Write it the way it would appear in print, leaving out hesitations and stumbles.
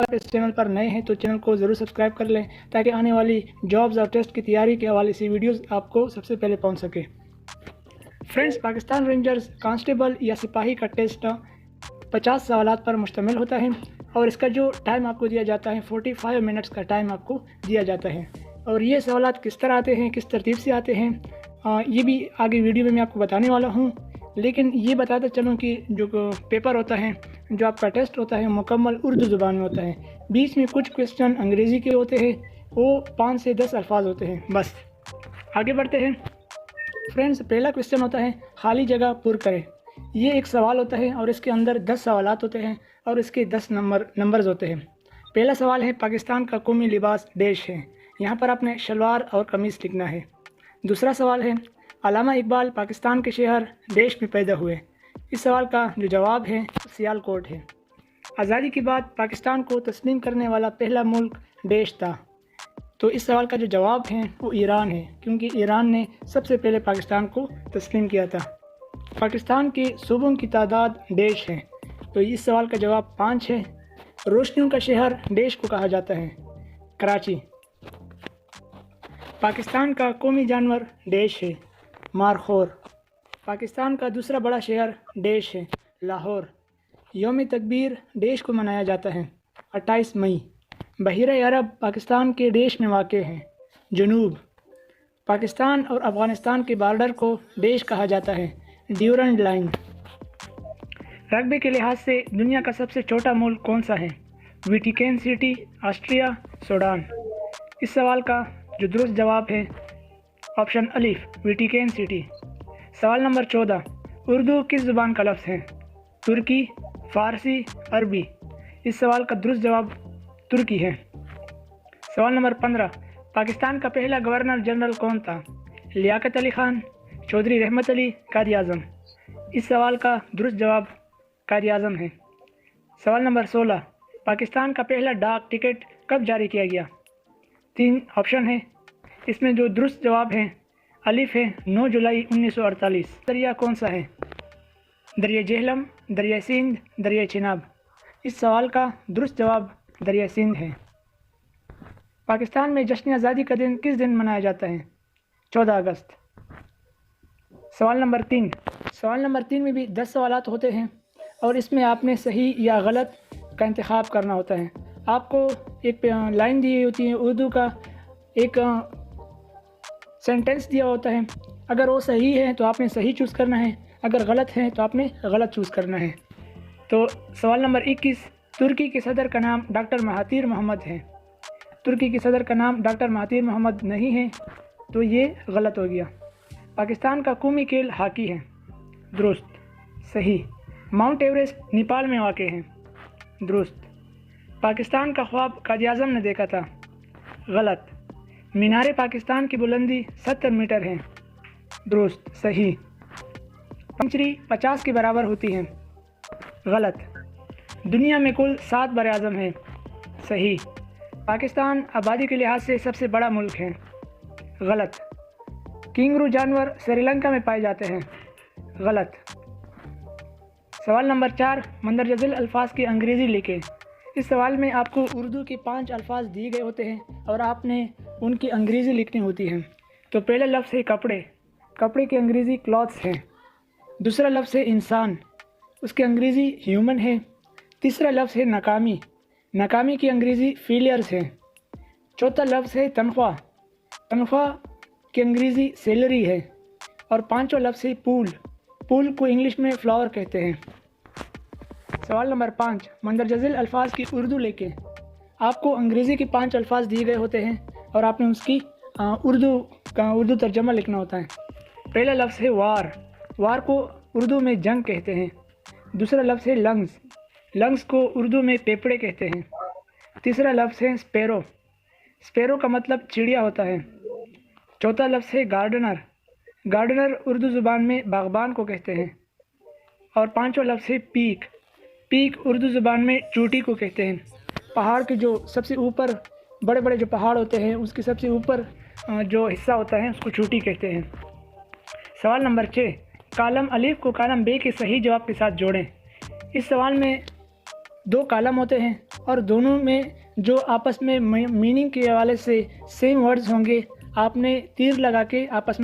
आप इस चैनल पर नए हैं तो चैनल को ज़रूर सब्सक्राइब कर लें ताकि आने वाली जॉब्स और टेस्ट की तैयारी के हवाले से वीडियोस आपको सबसे पहले पहुंच सके। फ्रेंड्स, पाकिस्तान रेंजर्स कांस्टेबल या सिपाही का टेस्ट 50 सवालात पर मुश्तमिल होता है और इसका जो टाइम आपको दिया जाता है 45 मिनट्स का टाइम आपको दिया जाता है। और ये सवालात किस तरह आते हैं, किस तरतीब से आते हैं, ये भी आगे वीडियो में मैं आपको बताने वाला हूँ। लेकिन ये बताता चलूँ कि जो पेपर होता है, जो आपका टेस्ट होता है, मुकम्मल उर्दू ज़ुबान में होता है। बीच में कुछ क्वेश्चन अंग्रेज़ी के होते हैं, वो 5 से 10 अल्फाज होते हैं बस। आगे बढ़ते हैं फ्रेंड्स। पहला क्वेश्चन होता है खाली जगह पुर करें। ये एक सवाल होता है और इसके अंदर 10 सवालात होते हैं और इसके 10 नंबर्स होते हैं। पहला सवाल है पाकिस्तान का कौमी लिबास देश है। यहाँ पर आपने शलवार और कमीज़ लिखना है। दूसरा सवाल है अल्लामा इकबाल पाकिस्तान के शहर देश में पैदा हुए। इस सवाल का जो जवाब है सियालकोट है। आज़ादी के बाद पाकिस्तान को तस्लीम करने वाला पहला मुल्क देश था। तो इस सवाल का जो जवाब है वो ईरान है, क्योंकि ईरान ने सबसे पहले पाकिस्तान को तस्लीम किया था। पाकिस्तान के सूबों की तादाद देश है। तो इस सवाल का जवाब 5 है। रोशनियों का शहर देश को कहा जाता है कराची। पाकिस्तान का कौमी जानवर देश है मारखोर। पाकिस्तान का दूसरा बड़ा शहर देश है लाहौर। यौम तकबीर देश को मनाया जाता है 28 मई। बहीरे अरब पाकिस्तान के देश में वाक़ है जनूब। पाकिस्तान और अफ़गानिस्तान के बॉर्डर को देश कहा जाता है ड्यूरेंट लाइन। रग्बी के लिहाज से दुनिया का सबसे छोटा मुल्क कौन सा है? Vatican city, Austria, Sudan. इस सवाल का जो दुरुस्त जवाब है ऑप्शन अलिफ वेटिकन सिटी। सवाल नंबर 14 उर्दू किस ज़ुबान का लफ्ज़ है? तुर्की, फ़ारसी, अरबी। इस सवाल का दुरुस्त जवाब तुर्की है। सवाल नंबर 15 पाकिस्तान का पहला गवर्नर जनरल कौन था? लियाकत अली ख़ान, चौधरी रहमत अली, कायद आज़म। इस सवाल का दुरुस्त जवाब कायद आज़म है। सवाल नंबर 16 पाकिस्तान का पहला डाक टिकट कब जारी किया गया? 3 ऑप्शन है, इसमें जो दुरुस्त जवाब है अलिफ है 9 जुलाई 1948। दरिया कौन सा है? दरिया जेहलम, दरिया सिंध, दरिया चिनाब। इस सवाल का दुरुस्त जवाब दरिया सिंध है। पाकिस्तान में जश्न आज़ादी का दिन किस दिन मनाया जाता है? 14 अगस्त। सवाल नंबर 3 में भी 10 सवालात होते हैं और इसमें आपने सही या गलत का इंतखाब करना होता है। आपको एक लाइन दी होती है उर्दू का, एक सेंटेंस दिया होता है। अगर वो सही है तो आपने सही चूज़ करना है, अगर गलत है तो आपने गलत चूज़ करना है। तो सवाल नंबर 21 तुर्की के सदर का नाम डॉक्टर महातीर मोहम्मद है। तुर्की के सदर का नाम डॉक्टर महातीर मोहम्मद नहीं है, तो ये गलत हो गया। पाकिस्तान का कौमी खेल हॉकी है। दुरुस्त, सही। माउंट एवरेस्ट नेपाल में वाक़ है। दुरुस्त। पाकिस्तान का ख्वाब कायद आज़म ने देखा था। गलत। मीनारे पाकिस्तान की बुलंदी 70 मीटर है। दुरुस्त, सही। पंचरी 50 के बराबर होती है। गलत। दुनिया में कुल 7 बर-ए-आज़म हैं। सही। पाकिस्तान आबादी के लिहाज से सबसे बड़ा मुल्क है। गलत। किंगरू जानवर श्रीलंका में पाए जाते हैं। गलत। सवाल नंबर 4 मंदरजा ज़िल अल्फाज की अंग्रेज़ी लिखें। इस सवाल में आपको उर्दू के 5 अल्फाज दिए गए होते हैं और आपने उनकी अंग्रेज़ी लिखनी होती है। तो पहला लफ्ज़ है कपड़े। कपड़े की अंग्रेज़ी क्लॉथ्स है। दूसरा लफ्ज़ है इंसान, उसकी अंग्रेज़ी ह्यूमन है। तीसरा लफ्ज़ है नाकामी। नाकामी की अंग्रेज़ी फेलियर्स है। चौथा लफ्ज़ है तनख्वाह। तनख्वाह की अंग्रेज़ी सैलरी है। और पांचवा लफ्ज़ है पूल। पूल को इंग्लिश में फ्लावर कहते हैं। सवाल नंबर 5 मंदरजा ज़िल अल्फाज की उर्दू लेके। आपको अंग्रेज़ी के 5 अल्फाज दिए गए होते हैं और आपने उसकी उर्दू तर्जमा लिखना होता है। पहला लफ्ज़ है वार। वार को उर्दू में जंग कहते हैं। दूसरा लफ्ज़ है लंग्स। लंग्स को उर्दू में पेपड़े कहते हैं। तीसरा लफ्ज़ है स्पैरो। स्पैरो का मतलब चिड़िया होता है। चौथा लफ्ज़ है गार्डनर। गार्डनर उर्दू ज़ुबान में बागबान को कहते हैं। और पांचवा लफ्ज़ है पीक। पीक उर्दू ज़ुबान में चोटी को कहते हैं। पहाड़ के जो सबसे ऊपर बड़े बड़े जो पहाड़ होते हैं उसके सबसे ऊपर जो हिस्सा होता है उसको चोटी कहते हैं। सवाल नंबर 6 कालम अलीफ को कालम बे के सही जवाब के साथ जोड़ें। इस सवाल में دو کالم ہوتے ہیں اور دونوں میں جو آپس میں میننگ کے حوالے سے سیم ورڈز ہوں گے آپ نے تیر لگا کے آپس میں